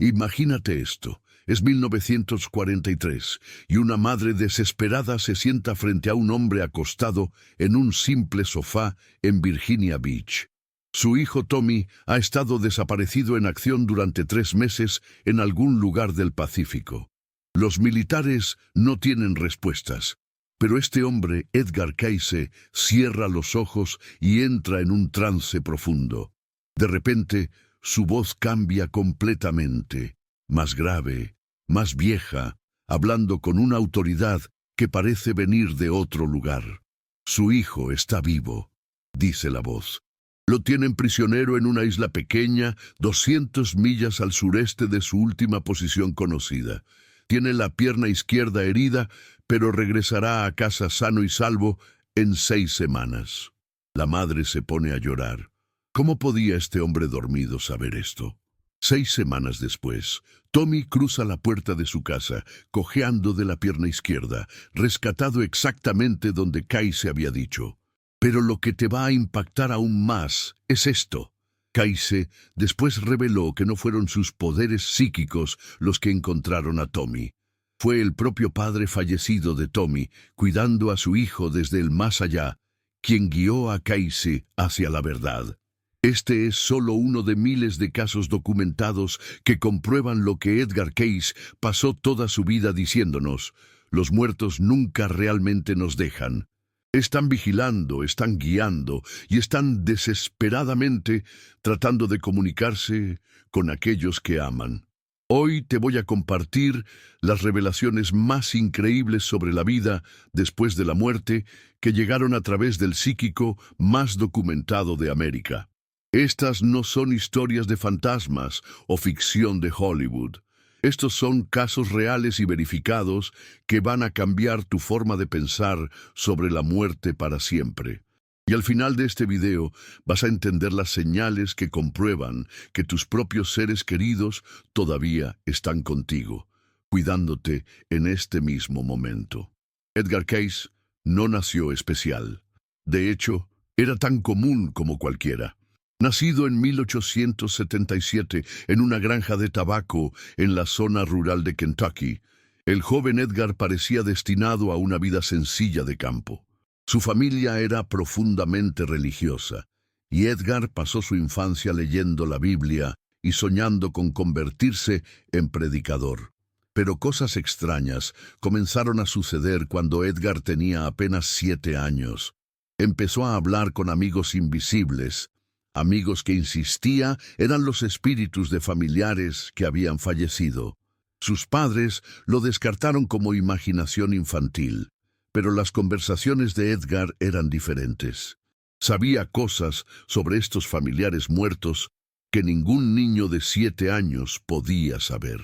Imagínate esto. Es 1943 y una madre desesperada se sienta frente a un hombre acostado en un simple sofá en Virginia Beach. Su hijo Tommy ha estado desaparecido en acción durante 3 meses en algún lugar del Pacífico. Los militares no tienen respuestas, pero este hombre, Edgar Cayce, cierra los ojos y entra en un trance profundo. De repente, su voz cambia completamente, más grave, más vieja, hablando con una autoridad que parece venir de otro lugar. Su hijo está vivo, dice la voz. Lo tienen prisionero en una isla pequeña, 200 millas al sureste de su última posición conocida. Tiene la pierna izquierda herida, pero regresará a casa sano y salvo en 6 semanas. La madre se pone a llorar. ¿Cómo podía este hombre dormido saber esto? 6 semanas después, Tommy cruza la puerta de su casa, cojeando de la pierna izquierda, rescatado exactamente donde Cayce había dicho. Pero lo que te va a impactar aún más es esto. Cayce después reveló que no fueron sus poderes psíquicos los que encontraron a Tommy. Fue el propio padre fallecido de Tommy, cuidando a su hijo desde el más allá, quien guió a Cayce hacia la verdad. Este es solo uno de miles de casos documentados que comprueban lo que Edgar Cayce pasó toda su vida diciéndonos: los muertos nunca realmente nos dejan. Están vigilando, están guiando y están desesperadamente tratando de comunicarse con aquellos que aman. Hoy te voy a compartir las revelaciones más increíbles sobre la vida después de la muerte que llegaron a través del psíquico más documentado de América. Estas no son historias de fantasmas o ficción de Hollywood. Estos son casos reales y verificados que van a cambiar tu forma de pensar sobre la muerte para siempre. Y al final de este video vas a entender las señales que comprueban que tus propios seres queridos todavía están contigo, cuidándote en este mismo momento. Edgar Cayce no nació especial. De hecho, era tan común como cualquiera. Nacido en 1877 en una granja de tabaco en la zona rural de Kentucky, el joven Edgar parecía destinado a una vida sencilla de campo. Su familia era profundamente religiosa, y Edgar pasó su infancia leyendo la Biblia y soñando con convertirse en predicador. Pero cosas extrañas comenzaron a suceder cuando Edgar tenía apenas 7 años. Empezó a hablar con amigos invisibles. Amigos que insistía eran los espíritus de familiares que habían fallecido. Sus padres lo descartaron como imaginación infantil, pero las conversaciones de Edgar eran diferentes. Sabía cosas sobre estos familiares muertos que ningún niño de 7 años podía saber.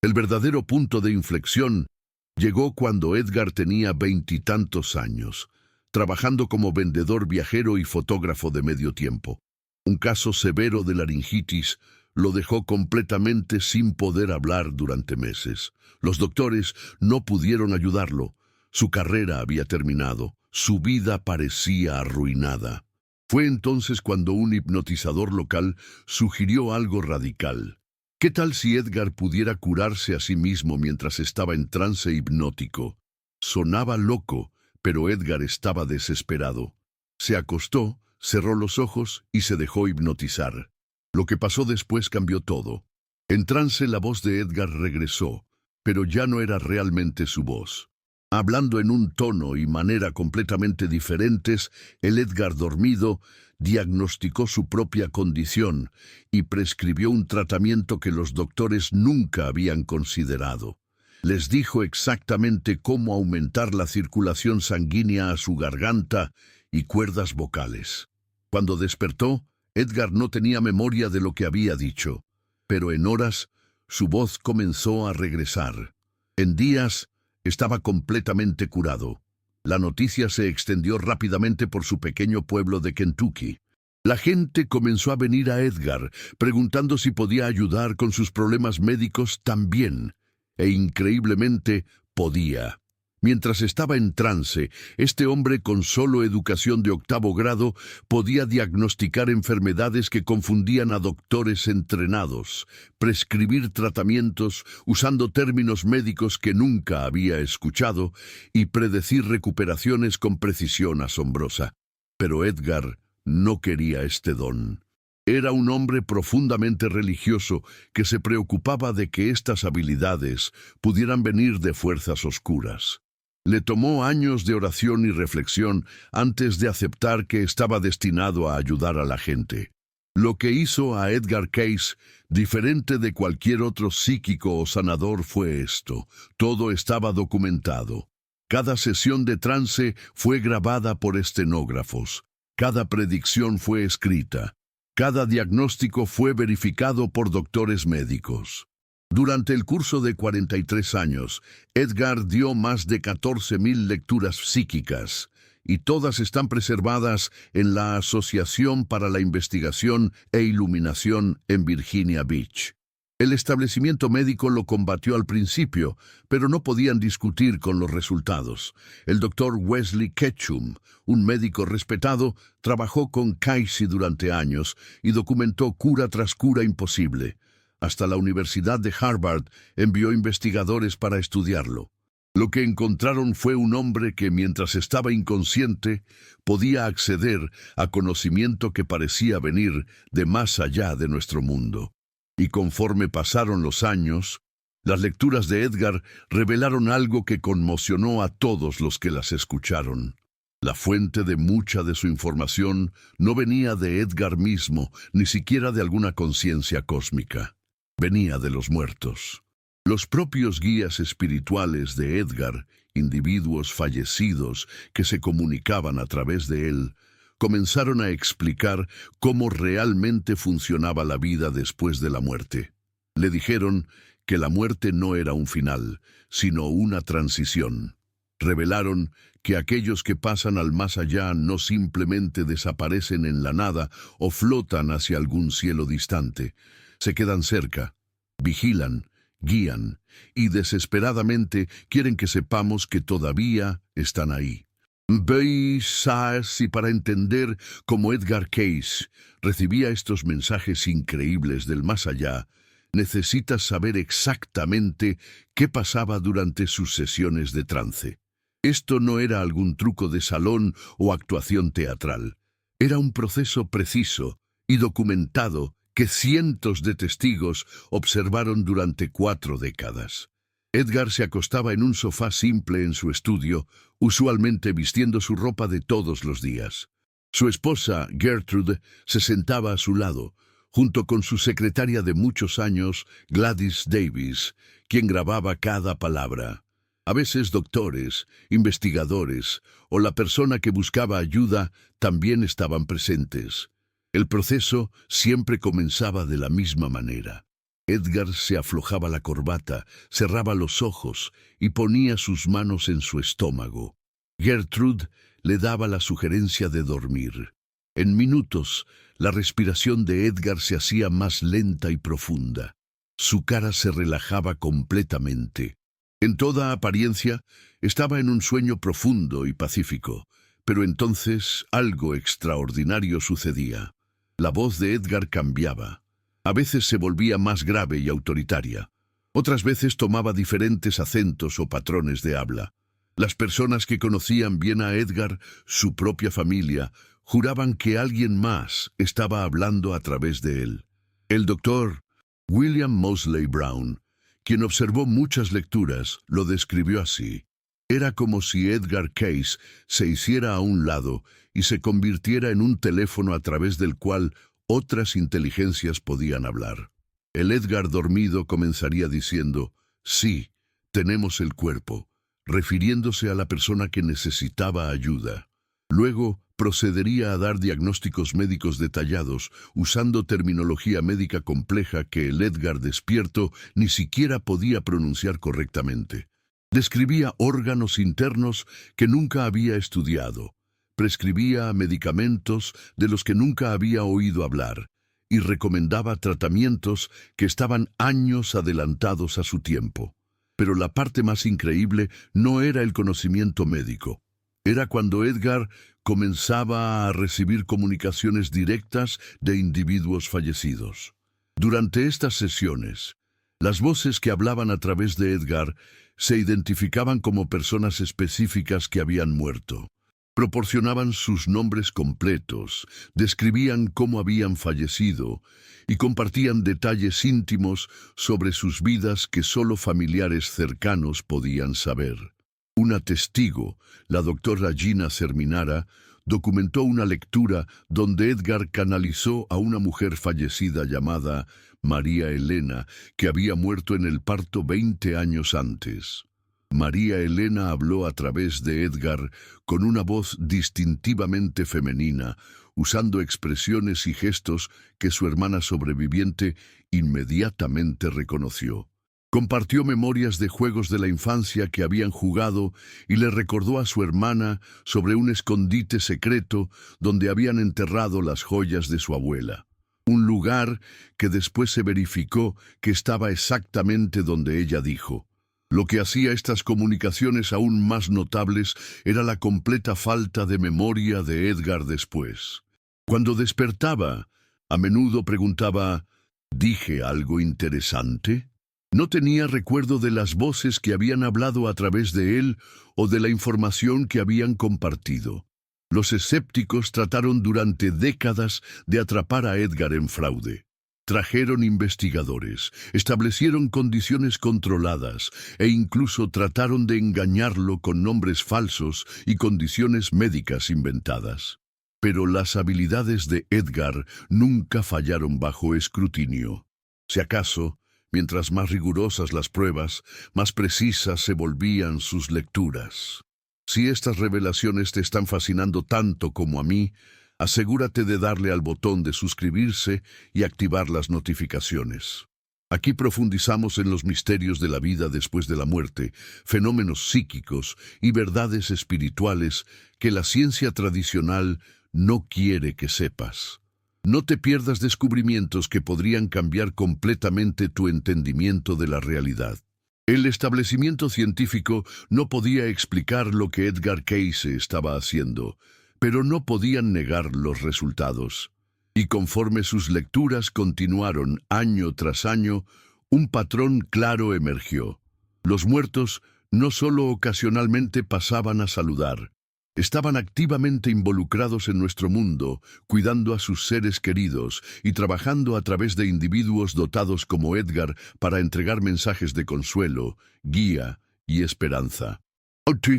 El verdadero punto de inflexión llegó cuando Edgar tenía 20 y tantos años, trabajando como vendedor viajero y fotógrafo de medio tiempo. Un caso severo de laringitis lo dejó completamente sin poder hablar durante meses. Los doctores no pudieron ayudarlo. Su carrera había terminado. Su vida parecía arruinada. Fue entonces cuando un hipnotizador local sugirió algo radical. ¿Qué tal si Edgar pudiera curarse a sí mismo mientras estaba en trance hipnótico? Sonaba loco, pero Edgar estaba desesperado. Se acostó, cerró los ojos y se dejó hipnotizar. Lo que pasó después cambió todo. En trance la voz de Edgar regresó, pero ya no era realmente su voz. Hablando en un tono y manera completamente diferentes, el Edgar dormido diagnosticó su propia condición y prescribió un tratamiento que los doctores nunca habían considerado. Les dijo exactamente cómo aumentar la circulación sanguínea a su garganta y cuerdas vocales. Cuando despertó, Edgar no tenía memoria de lo que había dicho, pero en horas su voz comenzó a regresar. En días estaba completamente curado. La noticia se extendió rápidamente por su pequeño pueblo de Kentucky. La gente comenzó a venir a Edgar, preguntando si podía ayudar con sus problemas médicos también, e increíblemente podía. Mientras estaba en trance, este hombre con solo educación de 8º grado podía diagnosticar enfermedades que confundían a doctores entrenados, prescribir tratamientos usando términos médicos que nunca había escuchado y predecir recuperaciones con precisión asombrosa. Pero Edgar no quería este don. Era un hombre profundamente religioso que se preocupaba de que estas habilidades pudieran venir de fuerzas oscuras. Le tomó años de oración y reflexión antes de aceptar que estaba destinado a ayudar a la gente. Lo que hizo a Edgar Cayce diferente de cualquier otro psíquico o sanador fue esto: todo estaba documentado. Cada sesión de trance fue grabada por estenógrafos. Cada predicción fue escrita. Cada diagnóstico fue verificado por doctores médicos. Durante el curso de 43 años, Edgar dio más de 14.000 lecturas psíquicas, y todas están preservadas en la Asociación para la Investigación e Iluminación en Virginia Beach. El establecimiento médico lo combatió al principio, pero no podían discutir con los resultados. El doctor Wesley Ketchum, un médico respetado, trabajó con Cayce durante años y documentó cura tras cura imposible. Hasta la Universidad de Harvard envió investigadores para estudiarlo. Lo que encontraron fue un hombre que, mientras estaba inconsciente, podía acceder a conocimiento que parecía venir de más allá de nuestro mundo. Y conforme pasaron los años, las lecturas de Edgar revelaron algo que conmocionó a todos los que las escucharon. La fuente de mucha de su información no venía de Edgar mismo, ni siquiera de alguna conciencia cósmica. Venía de los muertos. Los propios guías espirituales de Edgar, individuos fallecidos que se comunicaban a través de él, comenzaron a explicar cómo realmente funcionaba la vida después de la muerte. Le dijeron que la muerte no era un final, sino una transición. Revelaron que aquellos que pasan al más allá no simplemente desaparecen en la nada o flotan hacia algún cielo distante. Se quedan cerca, vigilan, guían y desesperadamente quieren que sepamos que todavía están ahí. Veis si para entender cómo Edgar Cayce recibía estos mensajes increíbles del más allá, necesitas saber exactamente qué pasaba durante sus sesiones de trance. Esto no era algún truco de salón o actuación teatral. Era un proceso preciso y documentado que cientos de testigos observaron durante 4 décadas. Edgar se acostaba en un sofá simple en su estudio, usualmente vistiendo su ropa de todos los días. Su esposa, Gertrude, se sentaba a su lado, junto con su secretaria de muchos años, Gladys Davis, quien grababa cada palabra. A veces doctores, investigadores o la persona que buscaba ayuda también estaban presentes. El proceso siempre comenzaba de la misma manera. Edgar se aflojaba la corbata, cerraba los ojos y ponía sus manos en su estómago. Gertrude le daba la sugerencia de dormir. En minutos, la respiración de Edgar se hacía más lenta y profunda. Su cara se relajaba completamente. En toda apariencia, estaba en un sueño profundo y pacífico, pero entonces algo extraordinario sucedía. La voz de Edgar cambiaba. A veces se volvía más grave y autoritaria. Otras veces tomaba diferentes acentos o patrones de habla. Las personas que conocían bien a Edgar, su propia familia, juraban que alguien más estaba hablando a través de él. El doctor William Moseley Brown, quien observó muchas lecturas, lo describió así. Era como si Edgar Cayce se hiciera a un lado y se convirtiera en un teléfono a través del cual otras inteligencias podían hablar. El Edgar dormido comenzaría diciendo, «Sí, tenemos el cuerpo», refiriéndose a la persona que necesitaba ayuda. Luego procedería a dar diagnósticos médicos detallados, usando terminología médica compleja que el Edgar despierto ni siquiera podía pronunciar correctamente. Describía órganos internos que nunca había estudiado. Prescribía medicamentos de los que nunca había oído hablar y recomendaba tratamientos que estaban años adelantados a su tiempo. Pero la parte más increíble no era el conocimiento médico. Era cuando Edgar comenzaba a recibir comunicaciones directas de individuos fallecidos. Durante estas sesiones, las voces que hablaban a través de Edgar se identificaban como personas específicas que habían muerto. Proporcionaban sus nombres completos, describían cómo habían fallecido y compartían detalles íntimos sobre sus vidas que solo familiares cercanos podían saber. Una testigo, la doctora Gina Cerminara, documentó una lectura donde Edgar canalizó a una mujer fallecida llamada María Elena, que había muerto en el parto 20 años antes. María Elena habló a través de Edgar con una voz distintivamente femenina, usando expresiones y gestos que su hermana sobreviviente inmediatamente reconoció. Compartió memorias de juegos de la infancia que habían jugado y le recordó a su hermana sobre un escondite secreto donde habían enterrado las joyas de su abuela. Un lugar que después se verificó que estaba exactamente donde ella dijo. Lo que hacía estas comunicaciones aún más notables era la completa falta de memoria de Edgar después. Cuando despertaba, a menudo preguntaba, ¿dije algo interesante? No tenía recuerdo de las voces que habían hablado a través de él o de la información que habían compartido. Los escépticos trataron durante décadas de atrapar a Edgar en fraude. Trajeron investigadores, establecieron condiciones controladas e incluso trataron de engañarlo con nombres falsos y condiciones médicas inventadas. Pero las habilidades de Edgar nunca fallaron bajo escrutinio. Si acaso, mientras más rigurosas las pruebas, más precisas se volvían sus lecturas. Si estas revelaciones te están fascinando tanto como a mí, asegúrate de darle al botón de suscribirse y activar las notificaciones. Aquí profundizamos en los misterios de la vida después de la muerte, fenómenos psíquicos y verdades espirituales que la ciencia tradicional no quiere que sepas. No te pierdas descubrimientos que podrían cambiar completamente tu entendimiento de la realidad. El establecimiento científico no podía explicar lo que Edgar Cayce estaba haciendo, pero no podían negar los resultados. Y conforme sus lecturas continuaron año tras año, un patrón claro emergió. Los muertos no solo ocasionalmente pasaban a saludar, estaban activamente involucrados en nuestro mundo, cuidando a sus seres queridos y trabajando a través de individuos dotados como Edgar para entregar mensajes de consuelo, guía y esperanza.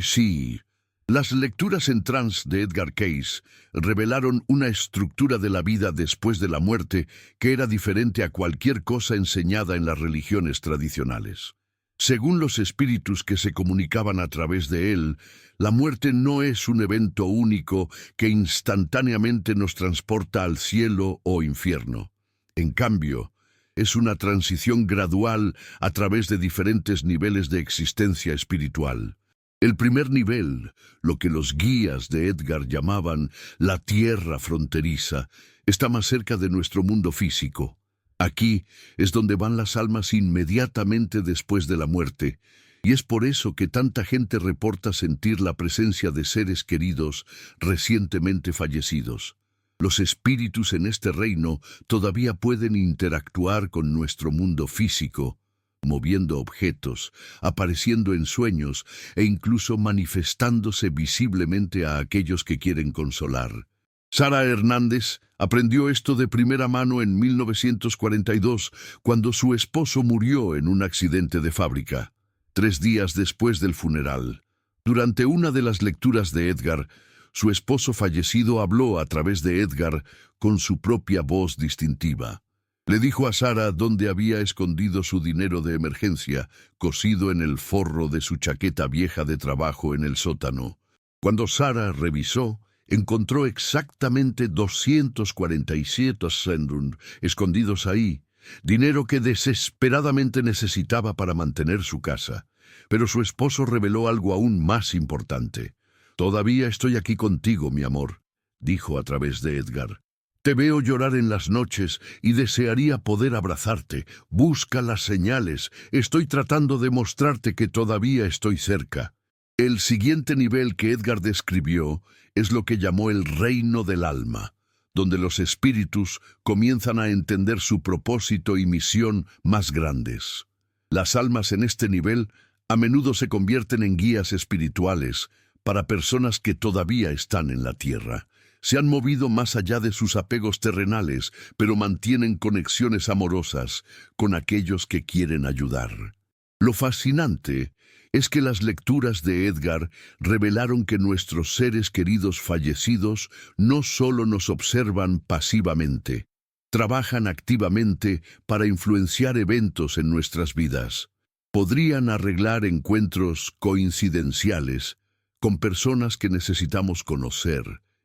Sí. Las lecturas en trance de Edgar Cayce revelaron una estructura de la vida después de la muerte que era diferente a cualquier cosa enseñada en las religiones tradicionales. Según los espíritus que se comunicaban a través de él, la muerte no es un evento único que instantáneamente nos transporta al cielo o infierno. En cambio, es una transición gradual a través de diferentes niveles de existencia espiritual. El primer nivel, lo que los guías de Edgar llamaban la tierra fronteriza, está más cerca de nuestro mundo físico. Aquí es donde van las almas inmediatamente después de la muerte, y es por eso que tanta gente reporta sentir la presencia de seres queridos recientemente fallecidos. Los espíritus en este reino todavía pueden interactuar con nuestro mundo físico, moviendo objetos, apareciendo en sueños e incluso manifestándose visiblemente a aquellos que quieren consolar. Sara Hernández aprendió esto de primera mano en 1942, cuando su esposo murió en un accidente de fábrica. 3 días después del funeral, durante una de las lecturas de Edgar, su esposo fallecido habló a través de Edgar con su propia voz distintiva. Le dijo a Sara dónde había escondido su dinero de emergencia, cosido en el forro de su chaqueta vieja de trabajo en el sótano. Cuando Sara revisó, encontró exactamente 247 centavos escondidos ahí, dinero que desesperadamente necesitaba para mantener su casa. Pero su esposo reveló algo aún más importante. «Todavía estoy aquí contigo, mi amor», dijo a través de Edgar. Te veo llorar en las noches y desearía poder abrazarte. Busca las señales. Estoy tratando de mostrarte que todavía estoy cerca. El siguiente nivel que Edgar describió es lo que llamó el reino del alma, donde los espíritus comienzan a entender su propósito y misión más grandes. Las almas en este nivel a menudo se convierten en guías espirituales para personas que todavía están en la tierra. Se han movido más allá de sus apegos terrenales, pero mantienen conexiones amorosas con aquellos que quieren ayudar. Lo fascinante es que las lecturas de Edgar revelaron que nuestros seres queridos fallecidos no solo nos observan pasivamente, trabajan activamente para influenciar eventos en nuestras vidas. Podrían arreglar encuentros coincidenciales con personas que necesitamos conocer,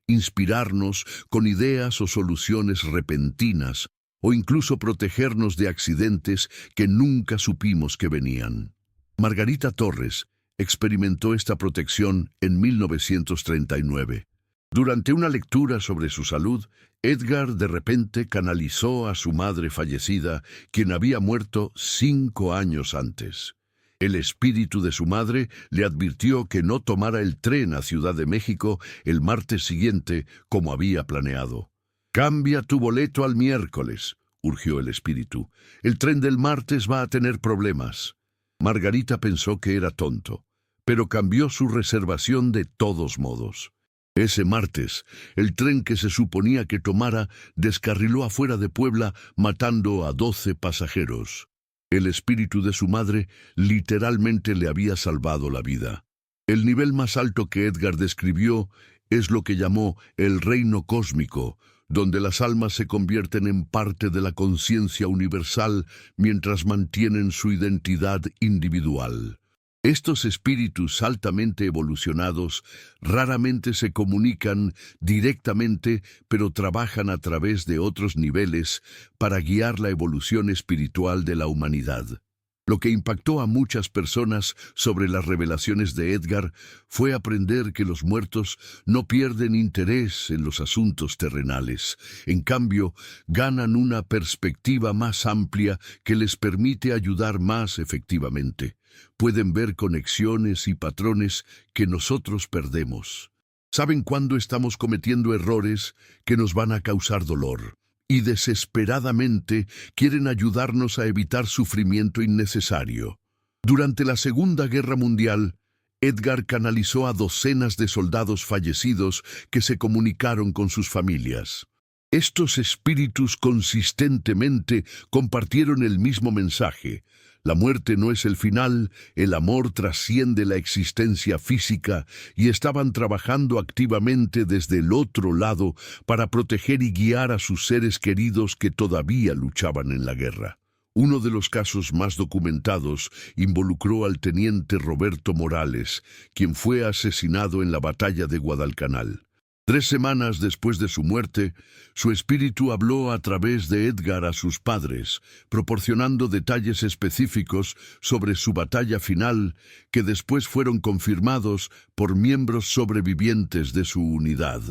inspirarnos con ideas o soluciones repentinas, o incluso protegernos de accidentes que nunca supimos que venían. Margarita Torres experimentó esta protección en 1939. Durante una lectura sobre su salud, Edgar de repente canalizó a su madre fallecida, quien había muerto 5 años antes. El espíritu de su madre le advirtió que no tomara el tren a Ciudad de México el martes siguiente como había planeado. «Cambia tu boleto al miércoles», urgió el espíritu. «El tren del martes va a tener problemas». Margarita pensó que era tonto, pero cambió su reservación de todos modos. Ese martes, el tren que se suponía que tomara descarriló afuera de Puebla, matando a 12 pasajeros. El espíritu de su madre literalmente le había salvado la vida. El nivel más alto que Edgar describió es lo que llamó el reino cósmico, donde las almas se convierten en parte de la conciencia universal mientras mantienen su identidad individual. Estos espíritus altamente evolucionados raramente se comunican directamente, pero trabajan a través de otros niveles para guiar la evolución espiritual de la humanidad. Lo que impactó a muchas personas sobre las revelaciones de Edgar fue aprender que los muertos no pierden interés en los asuntos terrenales. En cambio, ganan una perspectiva más amplia que les permite ayudar más efectivamente. Pueden ver conexiones y patrones que nosotros perdemos. Saben cuándo estamos cometiendo errores que nos van a causar dolor. Y desesperadamente quieren ayudarnos a evitar sufrimiento innecesario. Durante la Segunda Guerra Mundial, Edgar canalizó a docenas de soldados fallecidos que se comunicaron con sus familias. Estos espíritus consistentemente compartieron el mismo mensaje. La muerte no es el final, el amor trasciende la existencia física, y estaban trabajando activamente desde el otro lado para proteger y guiar a sus seres queridos que todavía luchaban en la guerra. Uno de los casos más documentados involucró al teniente Roberto Morales, quien fue asesinado en la batalla de Guadalcanal. 3 semanas después de su muerte, su espíritu habló a través de Edgar a sus padres, proporcionando detalles específicos sobre su batalla final que después fueron confirmados por miembros sobrevivientes de su unidad.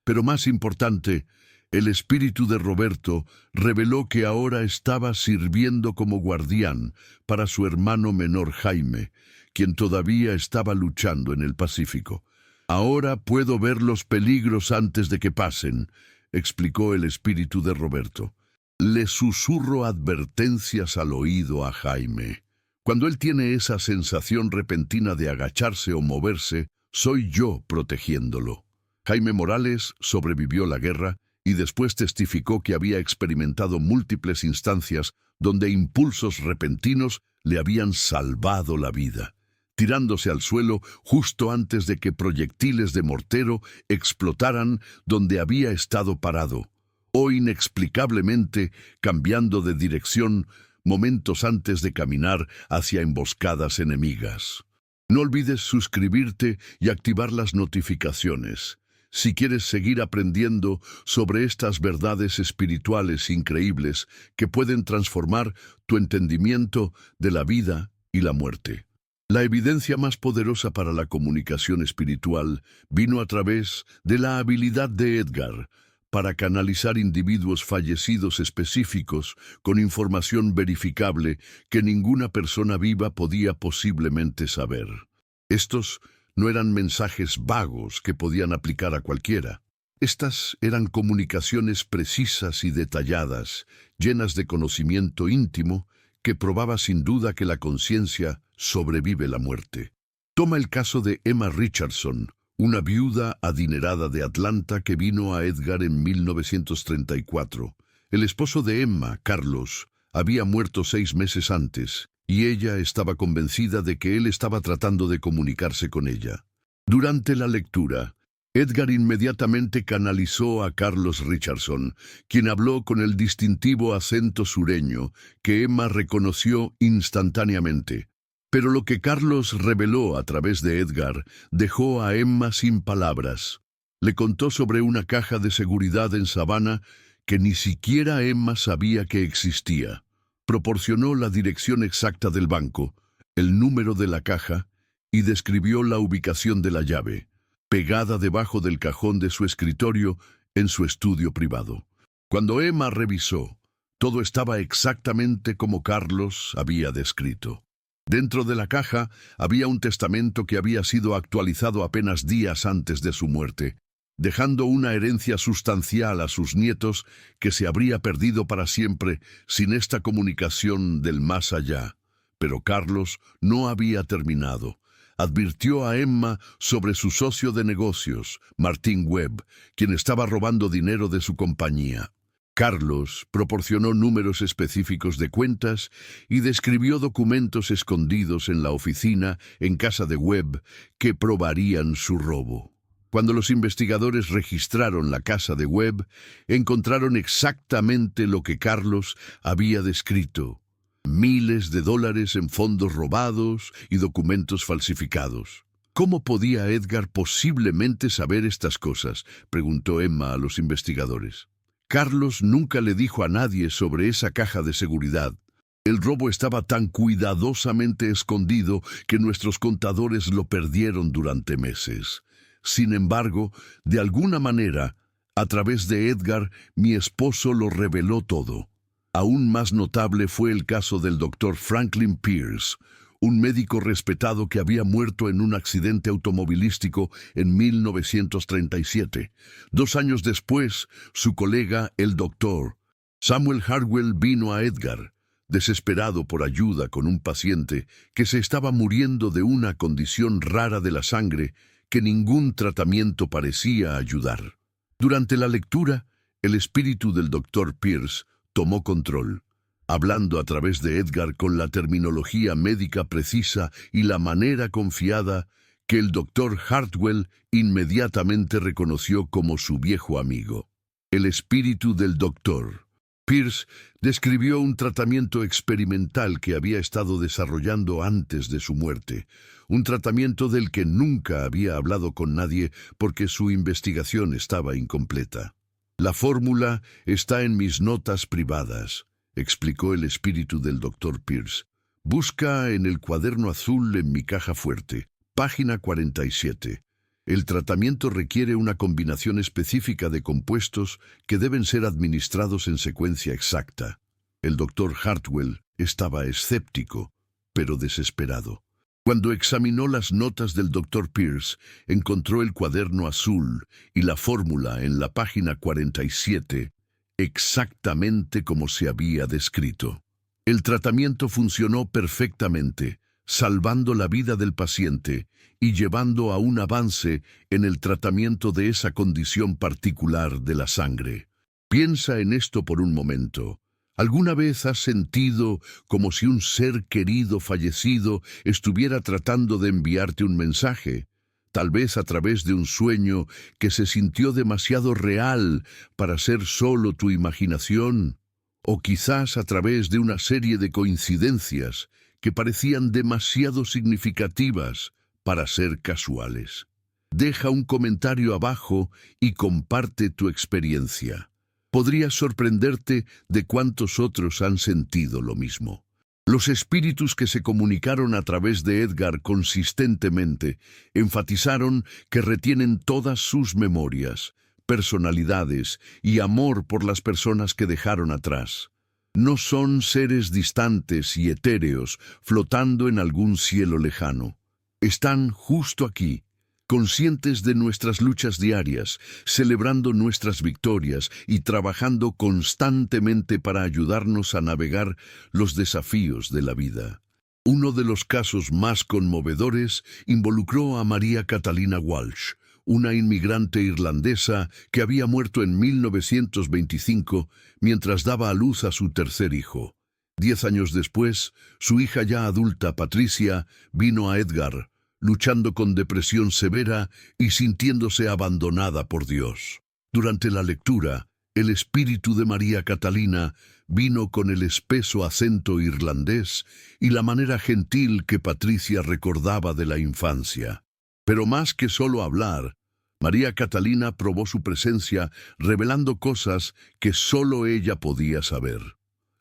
Pero más importante, el espíritu de Roberto reveló que ahora estaba sirviendo como guardián para su hermano menor Jaime, quien todavía estaba luchando en el Pacífico. «Ahora puedo ver los peligros antes de que pasen», explicó el espíritu de Roberto. «Le susurro advertencias al oído a Jaime. Cuando él tiene esa sensación repentina de agacharse o moverse, soy yo protegiéndolo». Jaime Morales sobrevivió la guerra y después testificó que había experimentado múltiples instancias donde impulsos repentinos le habían salvado la vida, tirándose al suelo justo antes de que proyectiles de mortero explotaran donde había estado parado, o inexplicablemente cambiando de dirección momentos antes de caminar hacia emboscadas enemigas. No olvides suscribirte y activar las notificaciones si quieres seguir aprendiendo sobre estas verdades espirituales increíbles que pueden transformar tu entendimiento de la vida y la muerte. La evidencia más poderosa para la comunicación espiritual vino a través de la habilidad de Edgar para canalizar individuos fallecidos específicos con información verificable que ninguna persona viva podía posiblemente saber. Estos no eran mensajes vagos que podían aplicar a cualquiera. Estas eran comunicaciones precisas y detalladas, llenas de conocimiento íntimo, que probaba sin duda que la conciencia sobrevive la muerte. Toma el caso de Emma Richardson, una viuda adinerada de Atlanta que vino a Edgar en 1934. El esposo de Emma, Carlos, había muerto 6 meses antes, y ella estaba convencida de que él estaba tratando de comunicarse con ella. Durante la lectura, Edgar inmediatamente canalizó a Carlos Richardson, quien habló con el distintivo acento sureño que Emma reconoció instantáneamente. Pero lo que Carlos reveló a través de Edgar dejó a Emma sin palabras. Le contó sobre una caja de seguridad en Savannah que ni siquiera Emma sabía que existía. Proporcionó la dirección exacta del banco, el número de la caja y describió la ubicación de la llave, pegada debajo del cajón de su escritorio en su estudio privado. Cuando Emma revisó, todo estaba exactamente como Carlos había descrito. Dentro de la caja había un testamento que había sido actualizado apenas días antes de su muerte, dejando una herencia sustancial a sus nietos que se habría perdido para siempre sin esta comunicación del más allá. Pero Carlos no había terminado. Advirtió a Emma sobre su socio de negocios, Martin Webb, quien estaba robando dinero de su compañía. Carlos proporcionó números específicos de cuentas y describió documentos escondidos en la oficina en casa de Webb que probarían su robo. Cuando los investigadores registraron la casa de Webb, encontraron exactamente lo que Carlos había descrito: miles de dólares en fondos robados y documentos falsificados. ¿Cómo podía Edgar posiblemente saber estas cosas?, preguntó Emma a los investigadores. Carlos nunca le dijo a nadie sobre esa caja de seguridad. El robo estaba tan cuidadosamente escondido que nuestros contadores lo perdieron durante meses. Sin embargo, de alguna manera, a través de Edgar, mi esposo lo reveló todo. Aún más notable fue el caso del Dr. Franklin Pierce, un médico respetado que había muerto en un accidente automovilístico en 1937. 2 años después, su colega, el Dr. Samuel Hardwell, vino a Edgar, desesperado por ayuda con un paciente que se estaba muriendo de una condición rara de la sangre que ningún tratamiento parecía ayudar. Durante la lectura, el espíritu del Dr. Pierce tomó control, hablando a través de Edgar con la terminología médica precisa y la manera confiada que el Dr. Hardwell inmediatamente reconoció como su viejo amigo. El espíritu del Dr. Pierce describió un tratamiento experimental que había estado desarrollando antes de su muerte, un tratamiento del que nunca había hablado con nadie porque su investigación estaba incompleta. La fórmula está en mis notas privadas, explicó el espíritu del Dr. Pierce. Busca en el cuaderno azul en mi caja fuerte, página 47. El tratamiento requiere una combinación específica de compuestos que deben ser administrados en secuencia exacta. El Dr. Hartwell estaba escéptico, pero desesperado. Cuando examinó las notas del Dr. Pierce, encontró el cuaderno azul y la fórmula en la página 47, exactamente como se había descrito. El tratamiento funcionó perfectamente, salvando la vida del paciente y llevando a un avance en el tratamiento de esa condición particular de la sangre. Piensa en esto por un momento. ¿Alguna vez has sentido como si un ser querido fallecido estuviera tratando de enviarte un mensaje? Tal vez a través de un sueño que se sintió demasiado real para ser solo tu imaginación, o quizás a través de una serie de coincidencias que parecían demasiado significativas para ser casuales. Deja un comentario abajo y comparte tu experiencia. Podrías sorprenderte de cuántos otros han sentido lo mismo. Los espíritus que se comunicaron a través de Edgar consistentemente enfatizaron que retienen todas sus memorias, personalidades y amor por las personas que dejaron atrás. No son seres distantes y etéreos flotando en algún cielo lejano. Están justo aquí, conscientes de nuestras luchas diarias, celebrando nuestras victorias y trabajando constantemente para ayudarnos a navegar los desafíos de la vida. Uno de los casos más conmovedores involucró a María Catalina Walsh, una inmigrante irlandesa que había muerto en 1925 mientras daba a luz a su tercer hijo. 10 años después, su hija ya adulta, Patricia, vino a Edgar, luchando con depresión severa y sintiéndose abandonada por Dios. Durante la lectura, el espíritu de María Catalina vino con el espeso acento irlandés y la manera gentil que Patricia recordaba de la infancia. Pero más que solo hablar, María Catalina probó su presencia revelando cosas que solo ella podía saber.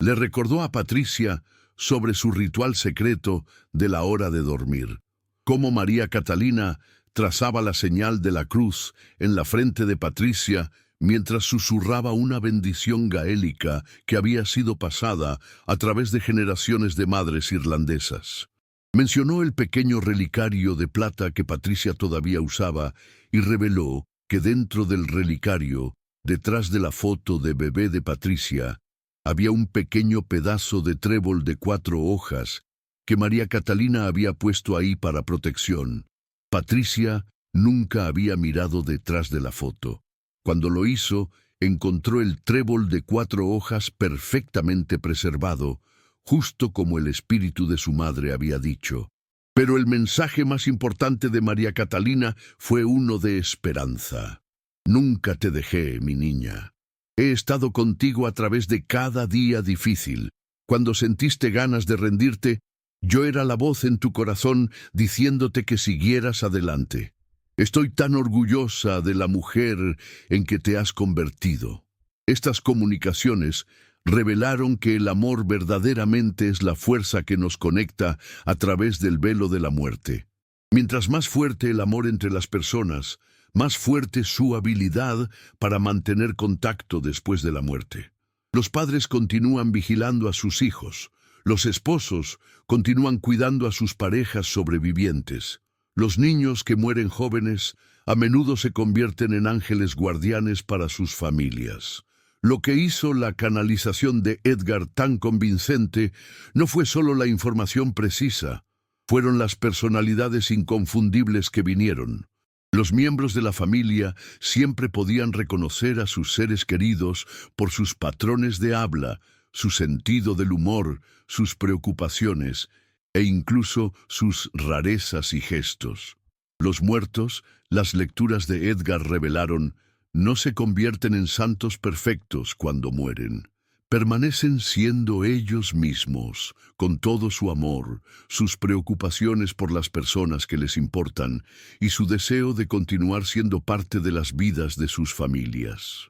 Le recordó a Patricia sobre su ritual secreto de la hora de dormir, cómo María Catalina trazaba la señal de la cruz en la frente de Patricia mientras susurraba una bendición gaélica que había sido pasada a través de generaciones de madres irlandesas. Mencionó el pequeño relicario de plata que Patricia todavía usaba y reveló que dentro del relicario, detrás de la foto de bebé de Patricia, había un pequeño pedazo de trébol de 4 hojas que María Catalina había puesto ahí para protección. Patricia nunca había mirado detrás de la foto. Cuando lo hizo, encontró el trébol de 4 hojas perfectamente preservado, justo como el espíritu de su madre había dicho. Pero el mensaje más importante de María Catalina fue uno de esperanza. Nunca te dejé, mi niña. He estado contigo a través de cada día difícil. Cuando sentiste ganas de rendirte, yo era la voz en tu corazón diciéndote que siguieras adelante. Estoy tan orgullosa de la mujer en que te has convertido. Estas comunicaciones revelaron que el amor verdaderamente es la fuerza que nos conecta a través del velo de la muerte. Mientras más fuerte el amor entre las personas, más fuerte su habilidad para mantener contacto después de la muerte. Los padres continúan vigilando a sus hijos. Los esposos continúan cuidando a sus parejas sobrevivientes. Los niños que mueren jóvenes a menudo se convierten en ángeles guardianes para sus familias. Lo que hizo la canalización de Edgar tan convincente no fue solo la información precisa, fueron las personalidades inconfundibles que vinieron. Los miembros de la familia siempre podían reconocer a sus seres queridos por sus patrones de habla, su sentido del humor, sus preocupaciones e incluso sus rarezas y gestos. Los muertos, las lecturas de Edgar revelaron, no se convierten en santos perfectos cuando mueren. Permanecen siendo ellos mismos, con todo su amor, sus preocupaciones por las personas que les importan y su deseo de continuar siendo parte de las vidas de sus familias.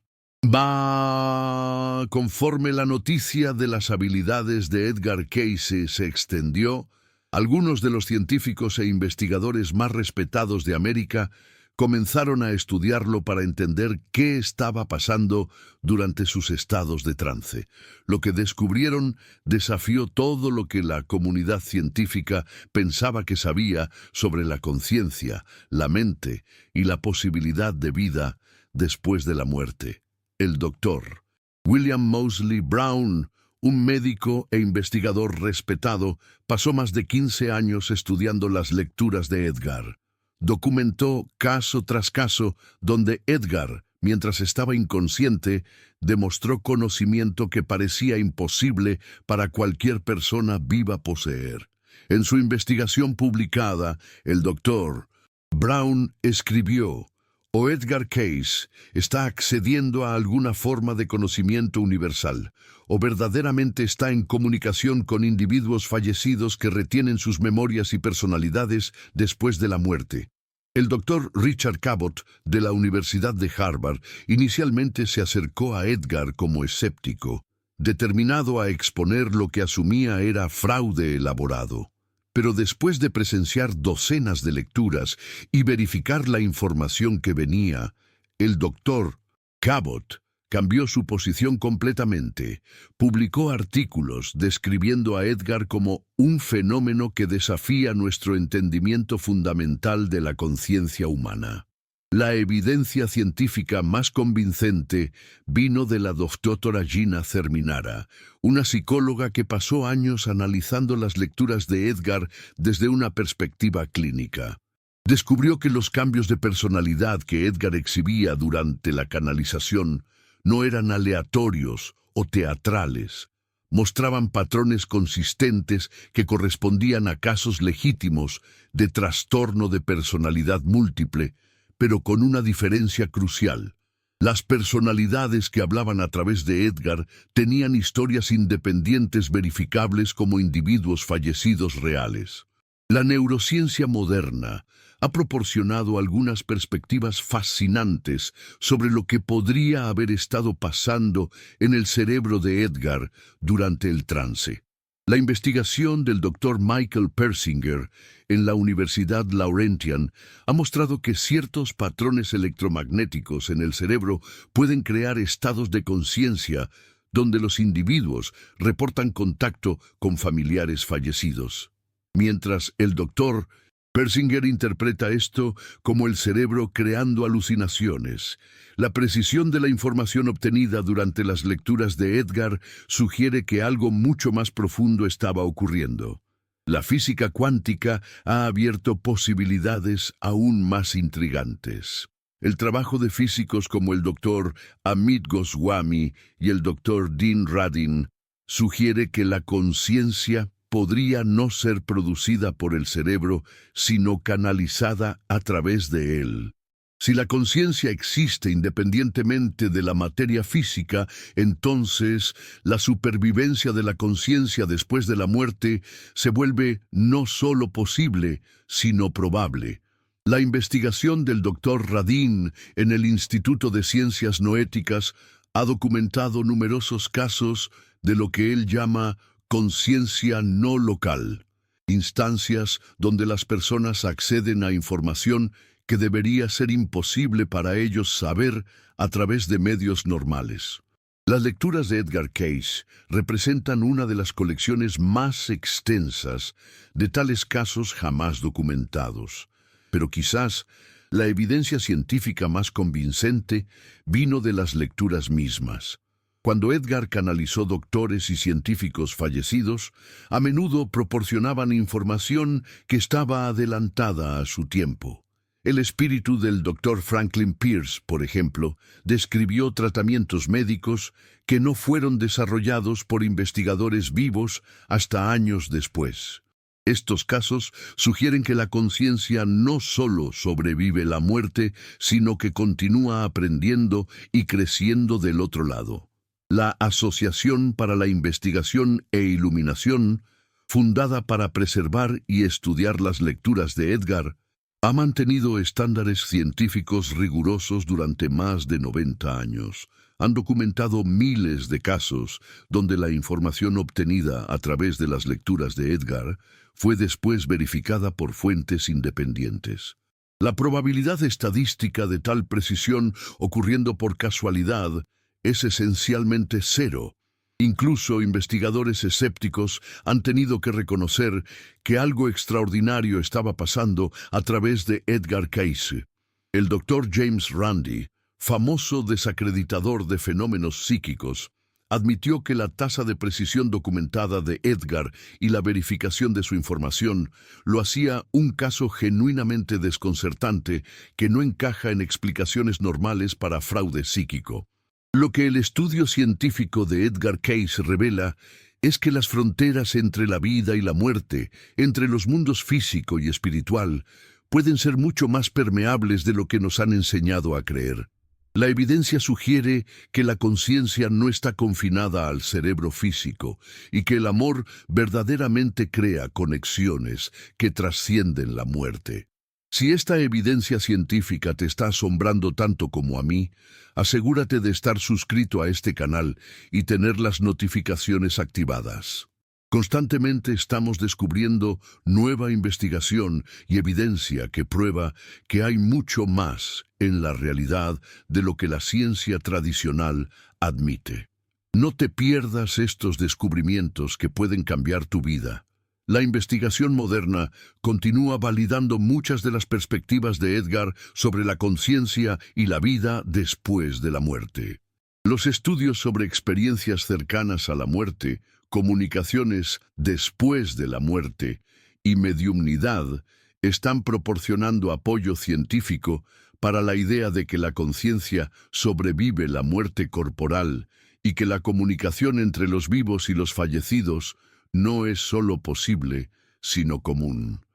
Conforme la noticia de las habilidades de Edgar Cayce se extendió, algunos de los científicos e investigadores más respetados de América comenzaron a estudiarlo para entender qué estaba pasando durante sus estados de trance. Lo que descubrieron desafió todo lo que la comunidad científica pensaba que sabía sobre la conciencia, la mente y la posibilidad de vida después de la muerte. El doctor William Moseley Brown, un médico e investigador respetado, pasó más de 15 años estudiando las lecturas de Edgar. Documentó caso tras caso donde Edgar, mientras estaba inconsciente, demostró conocimiento que parecía imposible para cualquier persona viva poseer. En su investigación publicada, el doctor Brown escribió: o Edgar Cayce está accediendo a alguna forma de conocimiento universal, o verdaderamente está en comunicación con individuos fallecidos que retienen sus memorias y personalidades después de la muerte. El doctor Richard Cabot, de la Universidad de Harvard, inicialmente se acercó a Edgar como escéptico, determinado a exponer lo que asumía era fraude elaborado. Pero después de presenciar docenas de lecturas y verificar la información que venía, el doctor Cabot cambió su posición completamente. Publicó artículos describiendo a Edgar como un fenómeno que desafía nuestro entendimiento fundamental de la conciencia humana. La evidencia científica más convincente vino de la doctora Gina Cerminara, una psicóloga que pasó años analizando las lecturas de Edgar desde una perspectiva clínica. Descubrió que los cambios de personalidad que Edgar exhibía durante la canalización no eran aleatorios o teatrales. Mostraban patrones consistentes que correspondían a casos legítimos de trastorno de personalidad múltiple, pero con una diferencia crucial. Las personalidades que hablaban a través de Edgar tenían historias independientes verificables como individuos fallecidos reales. La neurociencia moderna ha proporcionado algunas perspectivas fascinantes sobre lo que podría haber estado pasando en el cerebro de Edgar durante el trance. La investigación del Dr. Michael Persinger en la Universidad Laurentian ha mostrado que ciertos patrones electromagnéticos en el cerebro pueden crear estados de conciencia donde los individuos reportan contacto con familiares fallecidos. Mientras el Dr. Persinger interpreta esto como el cerebro creando alucinaciones. La precisión de la información obtenida durante las lecturas de Edgar sugiere que algo mucho más profundo estaba ocurriendo. La física cuántica ha abierto posibilidades aún más intrigantes. El trabajo de físicos como el Dr. Amit Goswami y el Dr. Dean Radin sugiere que la conciencia podría no ser producida por el cerebro, sino canalizada a través de él. Si la conciencia existe independientemente de la materia física, entonces la supervivencia de la conciencia después de la muerte se vuelve no solo posible, sino probable. La investigación del Dr. Radin en el Instituto de Ciencias Noéticas ha documentado numerosos casos de lo que él llama conciencia no local, instancias donde las personas acceden a información que debería ser imposible para ellos saber a través de medios normales. Las lecturas de Edgar Cayce representan una de las colecciones más extensas de tales casos jamás documentados, pero quizás la evidencia científica más convincente vino de las lecturas mismas. Cuando Edgar canalizó doctores y científicos fallecidos, a menudo proporcionaban información que estaba adelantada a su tiempo. El espíritu del Dr. Franklin Pierce, por ejemplo, describió tratamientos médicos que no fueron desarrollados por investigadores vivos hasta años después. Estos casos sugieren que la conciencia no solo sobrevive la muerte, sino que continúa aprendiendo y creciendo del otro lado. La Asociación para la Investigación e Iluminación, fundada para preservar y estudiar las lecturas de Edgar, ha mantenido estándares científicos rigurosos durante más de 90 años. Han documentado miles de casos donde la información obtenida a través de las lecturas de Edgar fue después verificada por fuentes independientes. La probabilidad estadística de tal precisión ocurriendo por casualidad es esencialmente cero. Incluso investigadores escépticos han tenido que reconocer que algo extraordinario estaba pasando a través de Edgar Cayce. El Dr. James Randi, famoso desacreditador de fenómenos psíquicos, admitió que la tasa de precisión documentada de Edgar y la verificación de su información lo hacía un caso genuinamente desconcertante que no encaja en explicaciones normales para fraude psíquico. Lo que el estudio científico de Edgar Cayce revela es que las fronteras entre la vida y la muerte, entre los mundos físico y espiritual, pueden ser mucho más permeables de lo que nos han enseñado a creer. La evidencia sugiere que la conciencia no está confinada al cerebro físico y que el amor verdaderamente crea conexiones que trascienden la muerte. Si esta evidencia científica te está asombrando tanto como a mí, asegúrate de estar suscrito a este canal y tener las notificaciones activadas. Constantemente estamos descubriendo nueva investigación y evidencia que prueba que hay mucho más en la realidad de lo que la ciencia tradicional admite. No te pierdas estos descubrimientos que pueden cambiar tu vida. La investigación moderna continúa validando muchas de las perspectivas de Edgar sobre la conciencia y la vida después de la muerte. Los estudios sobre experiencias cercanas a la muerte, comunicaciones después de la muerte y mediumnidad están proporcionando apoyo científico para la idea de que la conciencia sobrevive la muerte corporal y que la comunicación entre los vivos y los fallecidos no es solo posible, sino común.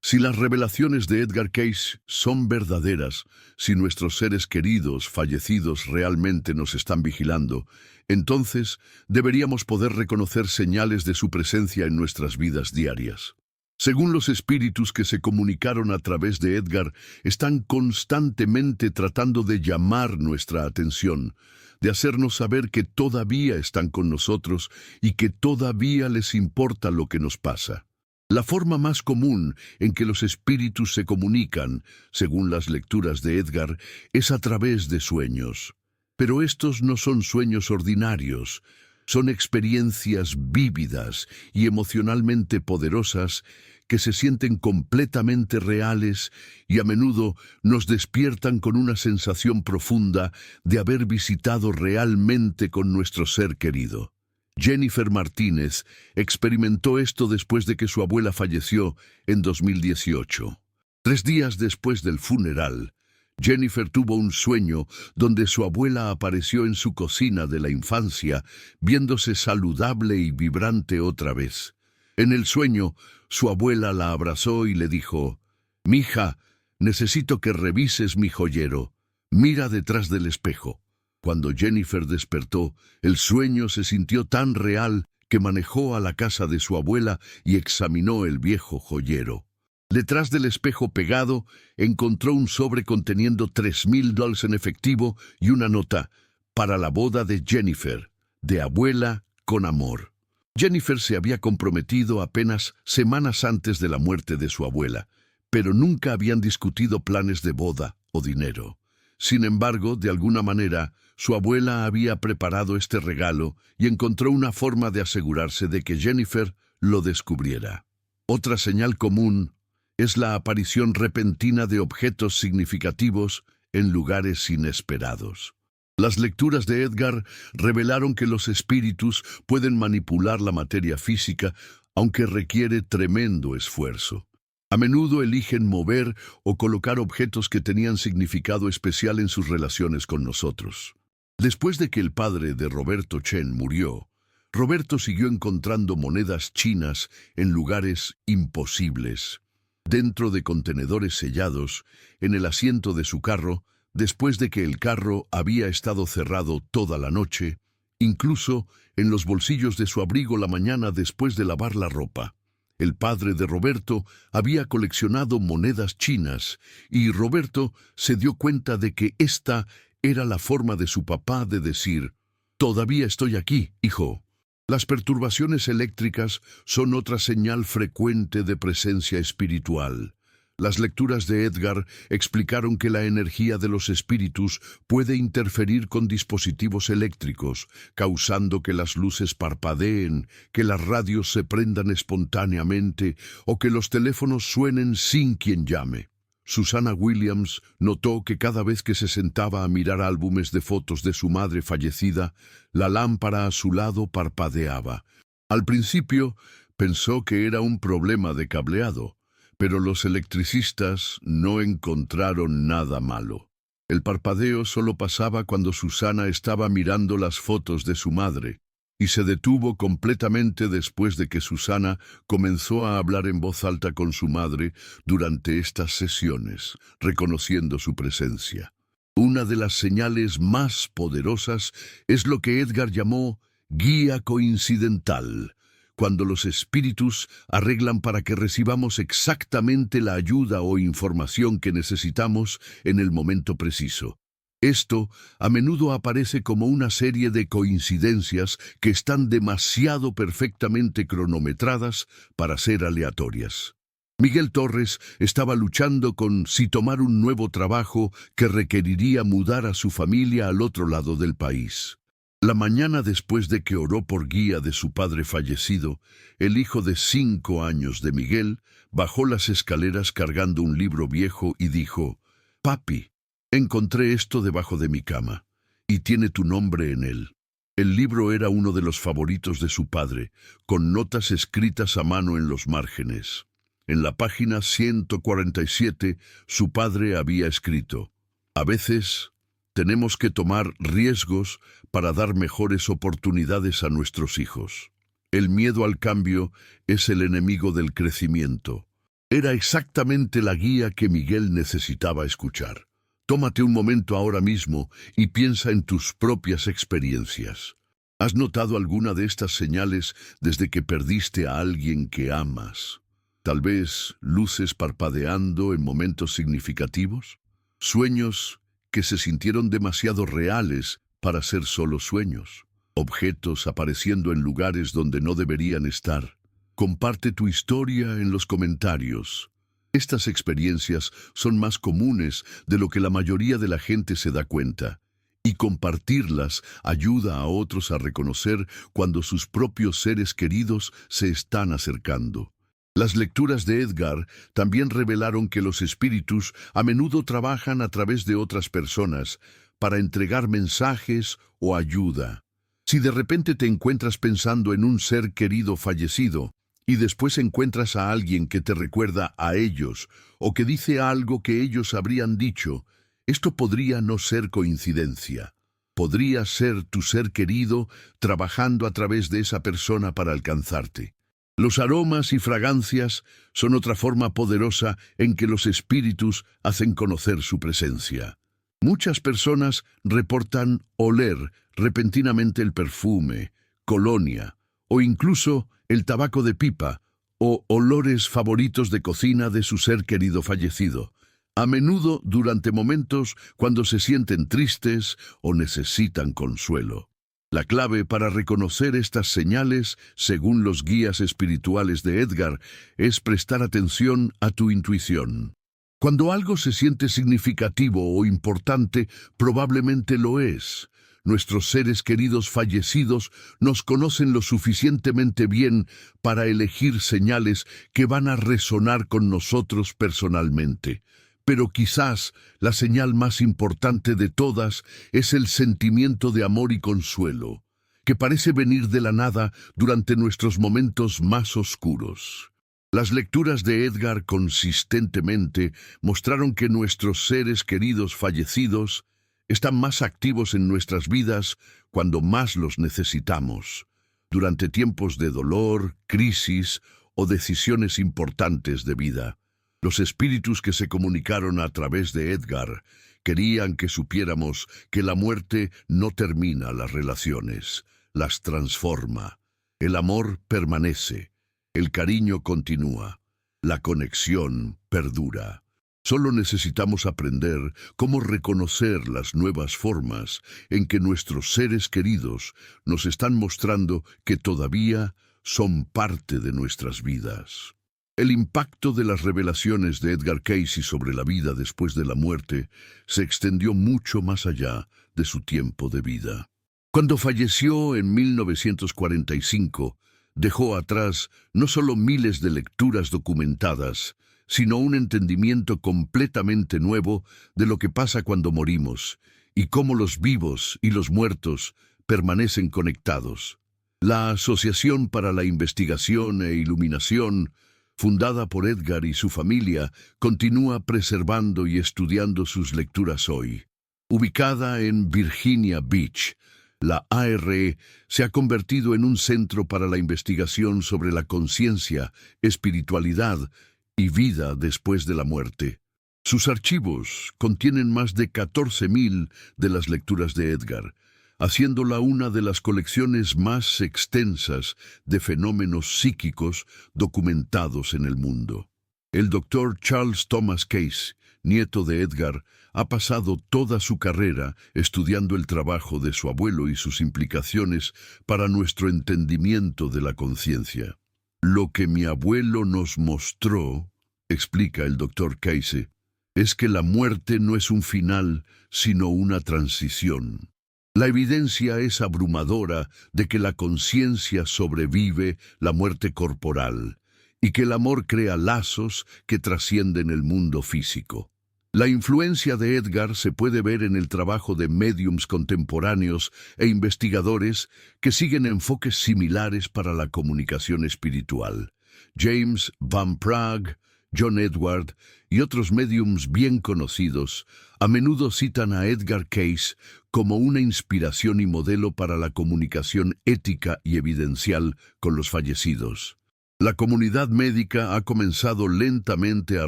Si las revelaciones de Edgar Cayce son verdaderas, si nuestros seres queridos fallecidos realmente nos están vigilando, entonces deberíamos poder reconocer señales de su presencia en nuestras vidas diarias. Según los espíritus que se comunicaron a través de Edgar, están constantemente tratando de llamar nuestra atención, de hacernos saber que todavía están con nosotros y que todavía les importa lo que nos pasa. La forma más común en que los espíritus se comunican, según las lecturas de Edgar, es a través de sueños. Pero estos no son sueños ordinarios, son experiencias vívidas y emocionalmente poderosas que se sienten completamente reales y a menudo nos despiertan con una sensación profunda de haber visitado realmente con nuestro ser querido. Jennifer Martínez experimentó esto después de que su abuela falleció en 2018. 3 días después del funeral, Jennifer tuvo un sueño donde su abuela apareció en su cocina de la infancia, viéndose saludable y vibrante otra vez. En el sueño, su abuela la abrazó y le dijo: «Mija, necesito que revises mi joyero. Mira detrás del espejo». Cuando Jennifer despertó, el sueño se sintió tan real que manejó a la casa de su abuela y examinó el viejo joyero. Detrás del espejo pegado, encontró un sobre conteniendo $3,000 en efectivo y una nota: «Para la boda de Jennifer, de abuela con amor». Jennifer se había comprometido apenas semanas antes de la muerte de su abuela, pero nunca habían discutido planes de boda o dinero. Sin embargo, de alguna manera, su abuela había preparado este regalo y encontró una forma de asegurarse de que Jennifer lo descubriera. Otra señal común es la aparición repentina de objetos significativos en lugares inesperados. Las lecturas de Edgar revelaron que los espíritus pueden manipular la materia física, aunque requiere tremendo esfuerzo. A menudo eligen mover o colocar objetos que tenían significado especial en sus relaciones con nosotros. Después de que el padre de Roberto Chen murió, Roberto siguió encontrando monedas chinas en lugares imposibles, dentro de contenedores sellados, en el asiento de su carro, después de que el carro había estado cerrado toda la noche, incluso en los bolsillos de su abrigo la mañana después de lavar la ropa. El padre de Roberto había coleccionado monedas chinas y Roberto se dio cuenta de que esta era la forma de su papá de decir: «Todavía estoy aquí, hijo». Las perturbaciones eléctricas son otra señal frecuente de presencia espiritual. Las lecturas de Edgar explicaron que la energía de los espíritus puede interferir con dispositivos eléctricos, causando que las luces parpadeen, que las radios se prendan espontáneamente o que los teléfonos suenen sin quien llame. Susana Williams notó que cada vez que se sentaba a mirar álbumes de fotos de su madre fallecida, la lámpara a su lado parpadeaba. Al principio pensó que era un problema de cableado, pero los electricistas no encontraron nada malo. El parpadeo solo pasaba cuando Susana estaba mirando las fotos de su madre, y se detuvo completamente después de que Susana comenzó a hablar en voz alta con su madre durante estas sesiones, reconociendo su presencia. Una de las señales más poderosas es lo que Edgar llamó guía coincidental, cuando los espíritus arreglan para que recibamos exactamente la ayuda o información que necesitamos en el momento preciso. Esto a menudo aparece como una serie de coincidencias que están demasiado perfectamente cronometradas para ser aleatorias. Miguel Torres estaba luchando con si tomar un nuevo trabajo que requeriría mudar a su familia al otro lado del país. La mañana después de que oró por guía de su padre fallecido, el hijo de 5 años de Miguel bajó las escaleras cargando un libro viejo y dijo: «Papi, encontré esto debajo de mi cama, y tiene tu nombre en él». El libro era uno de los favoritos de su padre, con notas escritas a mano en los márgenes. En la página 147, su padre había escrito: «A veces tenemos que tomar riesgos para dar mejores oportunidades a nuestros hijos. El miedo al cambio es el enemigo del crecimiento». Era exactamente la guía que Miguel necesitaba escuchar. Tómate un momento ahora mismo y piensa en tus propias experiencias. ¿Has notado alguna de estas señales desde que perdiste a alguien que amas? Tal vez luces parpadeando en momentos significativos, sueños que se sintieron demasiado reales para ser solo sueños, objetos apareciendo en lugares donde no deberían estar. Comparte tu historia en los comentarios. Estas experiencias son más comunes de lo que la mayoría de la gente se da cuenta, y compartirlas ayuda a otros a reconocer cuando sus propios seres queridos se están acercando. Las lecturas de Edgar también revelaron que los espíritus a menudo trabajan a través de otras personas para entregar mensajes o ayuda. Si de repente te encuentras pensando en un ser querido fallecido, y después encuentras a alguien que te recuerda a ellos o que dice algo que ellos habrían dicho, esto podría no ser coincidencia. Podría ser tu ser querido trabajando a través de esa persona para alcanzarte. Los aromas y fragancias son otra forma poderosa en que los espíritus hacen conocer su presencia. Muchas personas reportan oler repentinamente el perfume, colonia o incluso el tabaco de pipa o olores favoritos de cocina de su ser querido fallecido, a menudo durante momentos cuando se sienten tristes o necesitan consuelo. La clave para reconocer estas señales, según los guías espirituales de Edgar, es prestar atención a tu intuición. Cuando algo se siente significativo o importante, probablemente lo es. Nuestros seres queridos fallecidos nos conocen lo suficientemente bien para elegir señales que van a resonar con nosotros personalmente. Pero quizás la señal más importante de todas es el sentimiento de amor y consuelo, que parece venir de la nada durante nuestros momentos más oscuros. Las lecturas de Edgar consistentemente mostraron que nuestros seres queridos fallecidos están más activos en nuestras vidas cuando más los necesitamos, durante tiempos de dolor, crisis o decisiones importantes de vida. Los espíritus que se comunicaron a través de Edgar querían que supiéramos que la muerte no termina las relaciones, las transforma. El amor permanece, el cariño continúa, la conexión perdura. Solo necesitamos aprender cómo reconocer las nuevas formas en que nuestros seres queridos nos están mostrando que todavía son parte de nuestras vidas. El impacto de las revelaciones de Edgar Cayce sobre la vida después de la muerte se extendió mucho más allá de su tiempo de vida. Cuando falleció en 1945, dejó atrás no solo miles de lecturas documentadas, sino un entendimiento completamente nuevo de lo que pasa cuando morimos y cómo los vivos y los muertos permanecen conectados. La Asociación para la Investigación e Iluminación, fundada por Edgar y su familia, continúa preservando y estudiando sus lecturas hoy. Ubicada en Virginia Beach, la ARE se ha convertido en un centro para la investigación sobre la conciencia, espiritualidad y vida después de la muerte. Sus archivos contienen más de 14.000 de las lecturas de Edgar, haciéndola una de las colecciones más extensas de fenómenos psíquicos documentados en el mundo. El Dr. Charles Thomas Case nieto de Edgar, ha pasado toda su carrera estudiando el trabajo de su abuelo y sus implicaciones para nuestro entendimiento de la conciencia. Lo que mi abuelo nos mostró, explica el Dr. Cayce, es que la muerte no es un final, sino una transición. La evidencia es abrumadora de que la conciencia sobrevive la muerte corporal y que el amor crea lazos que trascienden el mundo físico. La influencia de Edgar se puede ver en el trabajo de médiums contemporáneos e investigadores que siguen enfoques similares para la comunicación espiritual. James Van Praagh, John Edward y otros médiums bien conocidos a menudo citan a Edgar Cayce como una inspiración y modelo para la comunicación ética y evidencial con los fallecidos. La comunidad médica ha comenzado lentamente a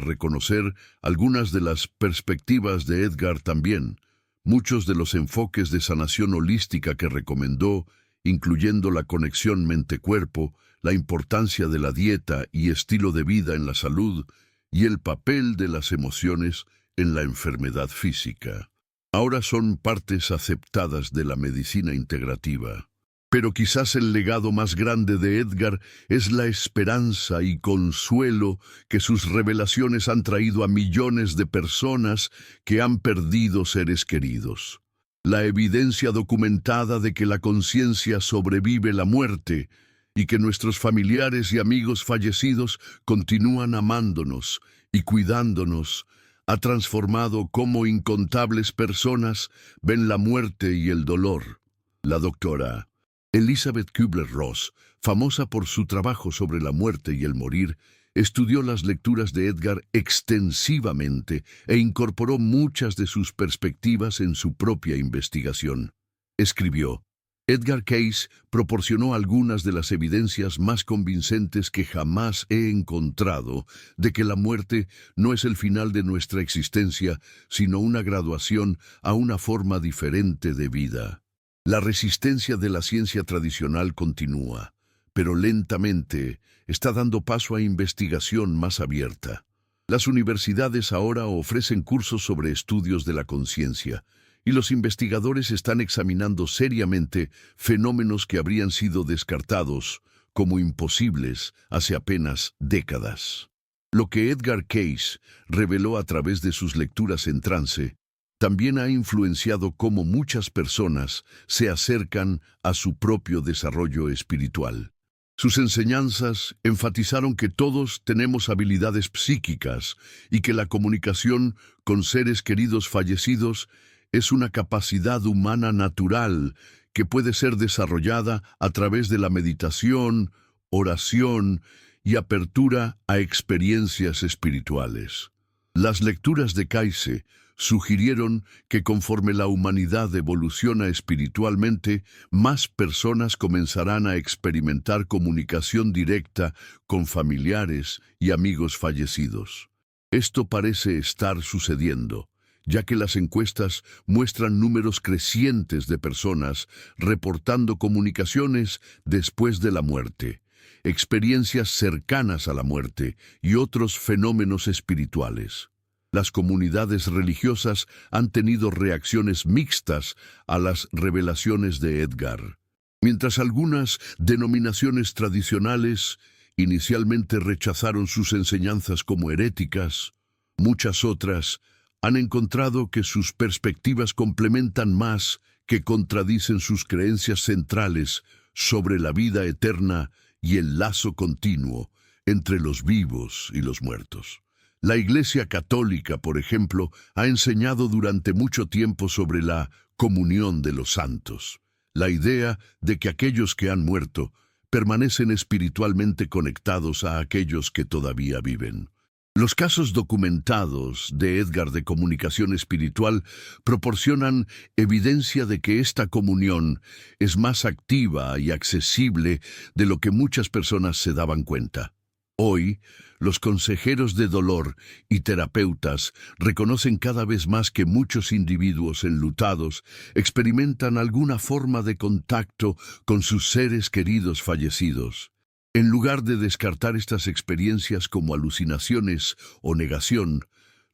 reconocer algunas de las perspectivas de Edgar también. Muchos de los enfoques de sanación holística que recomendó, incluyendo la conexión mente-cuerpo, la importancia de la dieta y estilo de vida en la salud, y el papel de las emociones en la enfermedad física. Ahora son partes aceptadas de la medicina integrativa. Pero quizás el legado más grande de Edgar es la esperanza y consuelo que sus revelaciones han traído a millones de personas que han perdido seres queridos. La evidencia documentada de que la conciencia sobrevive la muerte y que nuestros familiares y amigos fallecidos continúan amándonos y cuidándonos ha transformado cómo incontables personas ven la muerte y el dolor. La doctora Elizabeth Kubler-Ross, famosa por su trabajo sobre la muerte y el morir, estudió las lecturas de Edgar extensivamente e incorporó muchas de sus perspectivas en su propia investigación. Escribió: Edgar Cayce proporcionó algunas de las evidencias más convincentes que jamás he encontrado de que la muerte no es el final de nuestra existencia, sino una graduación a una forma diferente de vida. La resistencia de la ciencia tradicional continúa, pero lentamente está dando paso a investigación más abierta. Las universidades ahora ofrecen cursos sobre estudios de la conciencia, y los investigadores están examinando seriamente fenómenos que habrían sido descartados como imposibles hace apenas décadas. Lo que Edgar Cayce reveló a través de sus lecturas en trance también ha influenciado cómo muchas personas se acercan a su propio desarrollo espiritual. Sus enseñanzas enfatizaron que todos tenemos habilidades psíquicas y que la comunicación con seres queridos fallecidos es una capacidad humana natural que puede ser desarrollada a través de la meditación, oración y apertura a experiencias espirituales. Las lecturas de Cayce sugirieron que conforme la humanidad evoluciona espiritualmente, más personas comenzarán a experimentar comunicación directa con familiares y amigos fallecidos. Esto parece estar sucediendo, ya que las encuestas muestran números crecientes de personas reportando comunicaciones después de la muerte, experiencias cercanas a la muerte y otros fenómenos espirituales. Las comunidades religiosas han tenido reacciones mixtas a las revelaciones de Edgar. Mientras algunas denominaciones tradicionales inicialmente rechazaron sus enseñanzas como heréticas, muchas otras han encontrado que sus perspectivas complementan más que contradicen sus creencias centrales sobre la vida eterna y el lazo continuo entre los vivos y los muertos. La Iglesia Católica, por ejemplo, ha enseñado durante mucho tiempo sobre la comunión de los santos, la idea de que aquellos que han muerto permanecen espiritualmente conectados a aquellos que todavía viven. Los casos documentados de Edgar de comunicación espiritual proporcionan evidencia de que esta comunión es más activa y accesible de lo que muchas personas se daban cuenta. Hoy, los consejeros de dolor y terapeutas reconocen cada vez más que muchos individuos enlutados experimentan alguna forma de contacto con sus seres queridos fallecidos. En lugar de descartar estas experiencias como alucinaciones o negación,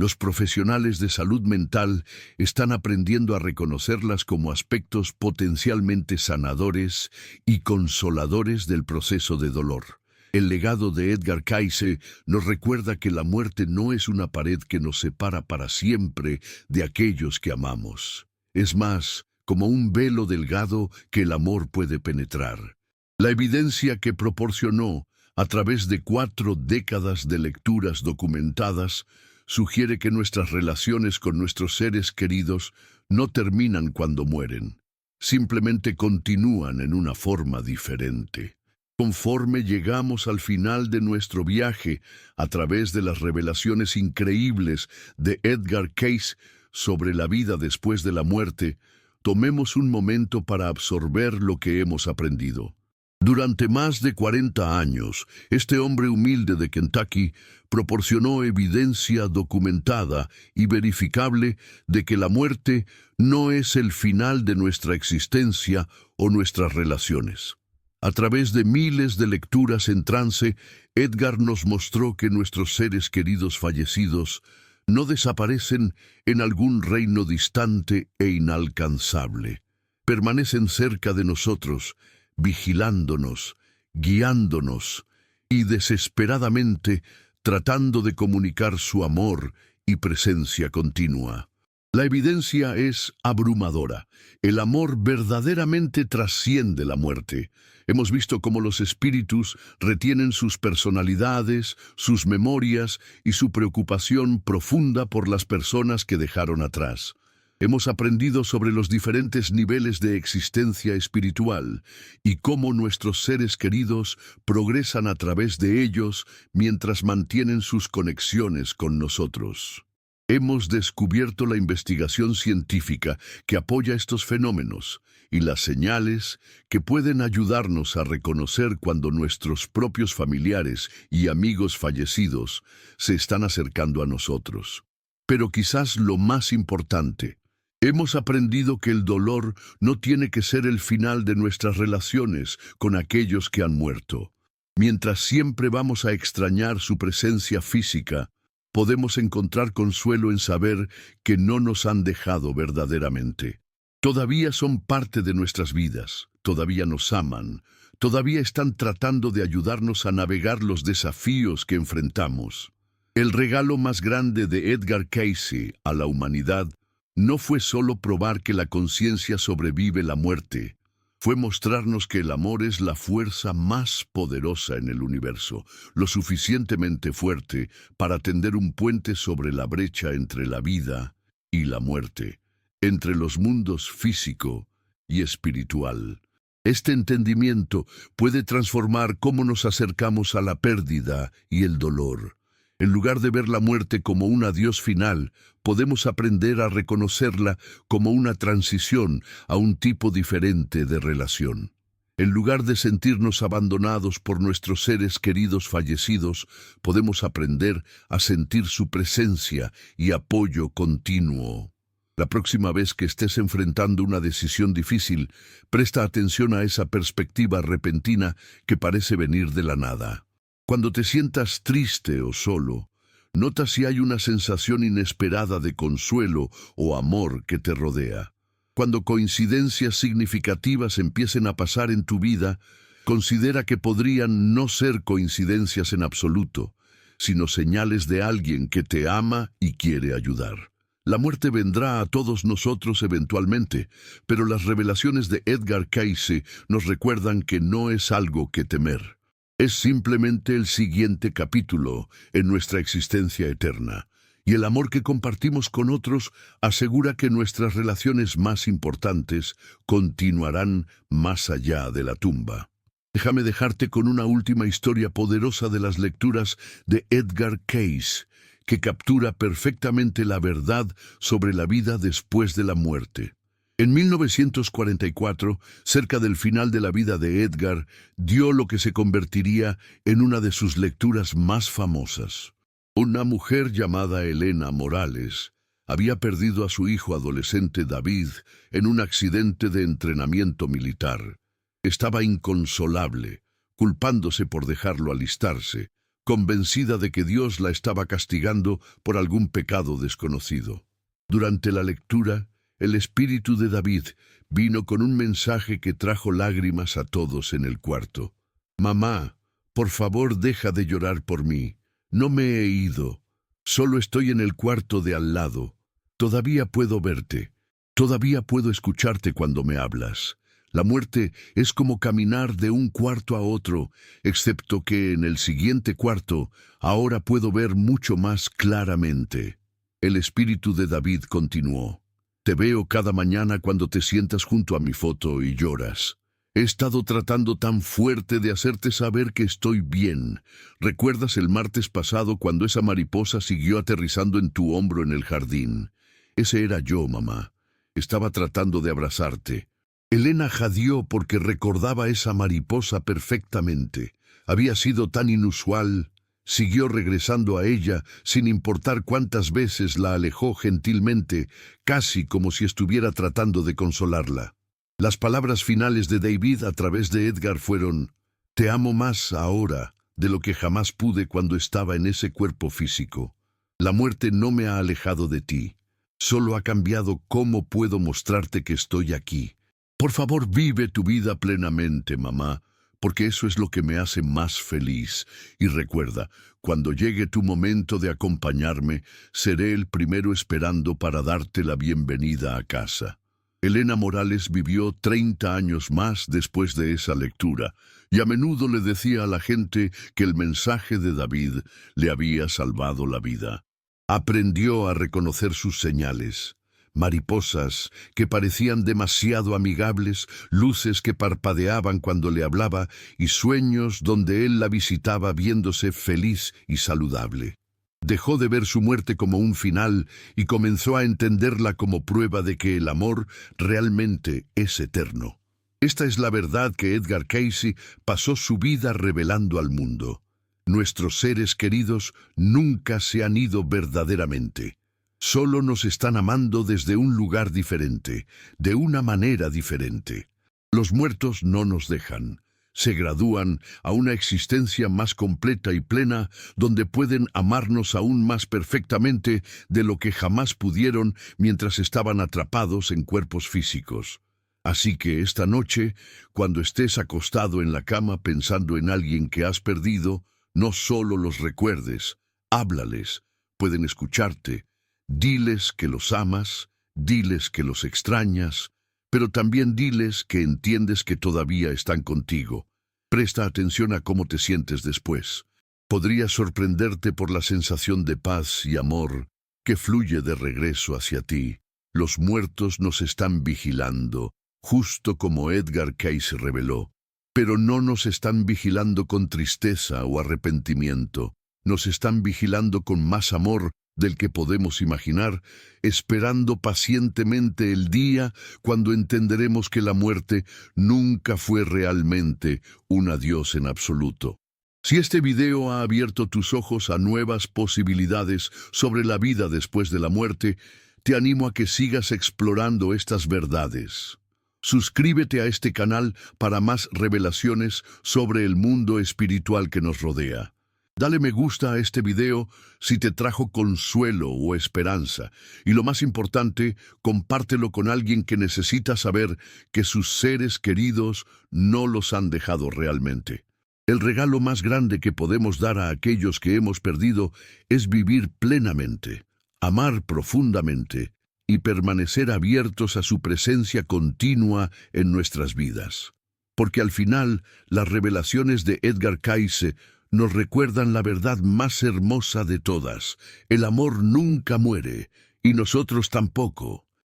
Los profesionales de salud mental están aprendiendo a reconocerlas como aspectos potencialmente sanadores y consoladores del proceso de dolor. El legado de Edgar Cayce nos recuerda que la muerte no es una pared que nos separa para siempre de aquellos que amamos. Es más, como un velo delgado que el amor puede penetrar. La evidencia que proporcionó, a través de 4 décadas de lecturas documentadas, sugiere que nuestras relaciones con nuestros seres queridos no terminan cuando mueren. Simplemente continúan en una forma diferente. Conforme llegamos al final de nuestro viaje a través de las revelaciones increíbles de Edgar Cayce sobre la vida después de la muerte, tomemos un momento para absorber lo que hemos aprendido. Durante más de 40 años, este hombre humilde de Kentucky proporcionó evidencia documentada y verificable de que la muerte no es el final de nuestra existencia o nuestras relaciones. A través de miles de lecturas en trance, Edgar nos mostró que nuestros seres queridos fallecidos no desaparecen en algún reino distante e inalcanzable. Permanecen cerca de nosotros, vigilándonos, guiándonos y desesperadamente tratando de comunicar su amor y presencia continua. La evidencia es abrumadora. El amor verdaderamente trasciende la muerte. Hemos visto cómo los espíritus retienen sus personalidades, sus memorias y su preocupación profunda por las personas que dejaron atrás. Hemos aprendido sobre los diferentes niveles de existencia espiritual y cómo nuestros seres queridos progresan a través de ellos mientras mantienen sus conexiones con nosotros. Hemos descubierto la investigación científica que apoya estos fenómenos y las señales que pueden ayudarnos a reconocer cuando nuestros propios familiares y amigos fallecidos se están acercando a nosotros. Pero quizás lo más importante, hemos aprendido que el dolor no tiene que ser el final de nuestras relaciones con aquellos que han muerto. Mientras siempre vamos a extrañar su presencia física, podemos encontrar consuelo en saber que no nos han dejado verdaderamente. Todavía son parte de nuestras vidas, todavía nos aman, todavía están tratando de ayudarnos a navegar los desafíos que enfrentamos. El regalo más grande de Edgar Cayce a la humanidad no fue solo probar que la conciencia sobrevive la muerte, fue mostrarnos que el amor es la fuerza más poderosa en el universo, lo suficientemente fuerte para tender un puente sobre la brecha entre la vida y la muerte, entre los mundos físico y espiritual. Este entendimiento puede transformar cómo nos acercamos a la pérdida y el dolor. En lugar de ver la muerte como un adiós final, podemos aprender a reconocerla como una transición a un tipo diferente de relación. En lugar de sentirnos abandonados por nuestros seres queridos fallecidos, podemos aprender a sentir su presencia y apoyo continuo. La próxima vez que estés enfrentando una decisión difícil, presta atención a esa perspectiva repentina que parece venir de la nada. Cuando te sientas triste o solo, nota si hay una sensación inesperada de consuelo o amor que te rodea. Cuando coincidencias significativas empiecen a pasar en tu vida, considera que podrían no ser coincidencias en absoluto, sino señales de alguien que te ama y quiere ayudar. La muerte vendrá a todos nosotros eventualmente, pero las revelaciones de Edgar Cayce nos recuerdan que no es algo que temer. Es simplemente el siguiente capítulo en nuestra existencia eterna, y el amor que compartimos con otros asegura que nuestras relaciones más importantes continuarán más allá de la tumba. Déjame dejarte con una última historia poderosa de las lecturas de Edgar Cayce, que captura perfectamente la verdad sobre la vida después de la muerte. En 1944, cerca del final de la vida de Edgar, dio lo que se convertiría en una de sus lecturas más famosas. Una mujer llamada Elena Morales había perdido a su hijo adolescente David en un accidente de entrenamiento militar. Estaba inconsolable, culpándose por dejarlo alistarse, convencida de que Dios la estaba castigando por algún pecado desconocido. Durante la lectura, el espíritu de David vino con un mensaje que trajo lágrimas a todos en el cuarto. «Mamá, por favor deja de llorar por mí. No me he ido. Solo estoy en el cuarto de al lado. Todavía puedo verte. Todavía puedo escucharte cuando me hablas. La muerte es como caminar de un cuarto a otro, excepto que en el siguiente cuarto ahora puedo ver mucho más claramente». El espíritu de David continuó. «Te veo cada mañana cuando te sientas junto a mi foto y lloras. He estado tratando tan fuerte de hacerte saber que estoy bien. ¿Recuerdas el martes pasado cuando esa mariposa siguió aterrizando en tu hombro en el jardín? Ese era yo, mamá. Estaba tratando de abrazarte». Elena jadeó porque recordaba esa mariposa perfectamente. Había sido tan inusual. Siguió regresando a ella sin importar cuántas veces la alejó gentilmente, casi como si estuviera tratando de consolarla. Las palabras finales de David a través de Edgar fueron: «Te amo más ahora de lo que jamás pude cuando estaba en ese cuerpo físico. La muerte no me ha alejado de ti. Solo ha cambiado cómo puedo mostrarte que estoy aquí. Por favor, vive tu vida plenamente, mamá, porque eso es lo que me hace más feliz. Y recuerda, cuando llegue tu momento de acompañarme, seré el primero esperando para darte la bienvenida a casa». Elena Morales vivió 30 años más después de esa lectura, y a menudo le decía a la gente que el mensaje de David le había salvado la vida. Aprendió a reconocer sus señales. Mariposas que parecían demasiado amigables, luces que parpadeaban cuando le hablaba y sueños donde él la visitaba viéndose feliz y saludable. Dejó de ver su muerte como un final y comenzó a entenderla como prueba de que el amor realmente es eterno. Esta es la verdad que Edgar Cayce pasó su vida revelando al mundo. Nuestros seres queridos nunca se han ido verdaderamente. Solo nos están amando desde un lugar diferente, de una manera diferente. Los muertos no nos dejan. Se gradúan a una existencia más completa y plena, donde pueden amarnos aún más perfectamente de lo que jamás pudieron mientras estaban atrapados en cuerpos físicos. Así que esta noche, cuando estés acostado en la cama pensando en alguien que has perdido, no solo los recuerdes, háblales, pueden escucharte. Diles que los amas, diles que los extrañas, pero también diles que entiendes que todavía están contigo. Presta atención a cómo te sientes después. Podría sorprenderte por la sensación de paz y amor que fluye de regreso hacia ti. Los muertos nos están vigilando, justo como Edgar Cayce reveló. Pero no nos están vigilando con tristeza o arrepentimiento. Nos están vigilando con más amor del que podemos imaginar, esperando pacientemente el día cuando entenderemos que la muerte nunca fue realmente un adiós en absoluto. Si este video ha abierto tus ojos a nuevas posibilidades sobre la vida después de la muerte, te animo a que sigas explorando estas verdades. Suscríbete a este canal para más revelaciones sobre el mundo espiritual que nos rodea. Dale me gusta a este video si te trajo consuelo o esperanza. Y lo más importante, compártelo con alguien que necesita saber que sus seres queridos no los han dejado realmente. El regalo más grande que podemos dar a aquellos que hemos perdido es vivir plenamente, amar profundamente y permanecer abiertos a su presencia continua en nuestras vidas. Porque al final, las revelaciones de Edgar Cayce nos recuerdan la verdad más hermosa de todas: el amor nunca muere, y nosotros tampoco.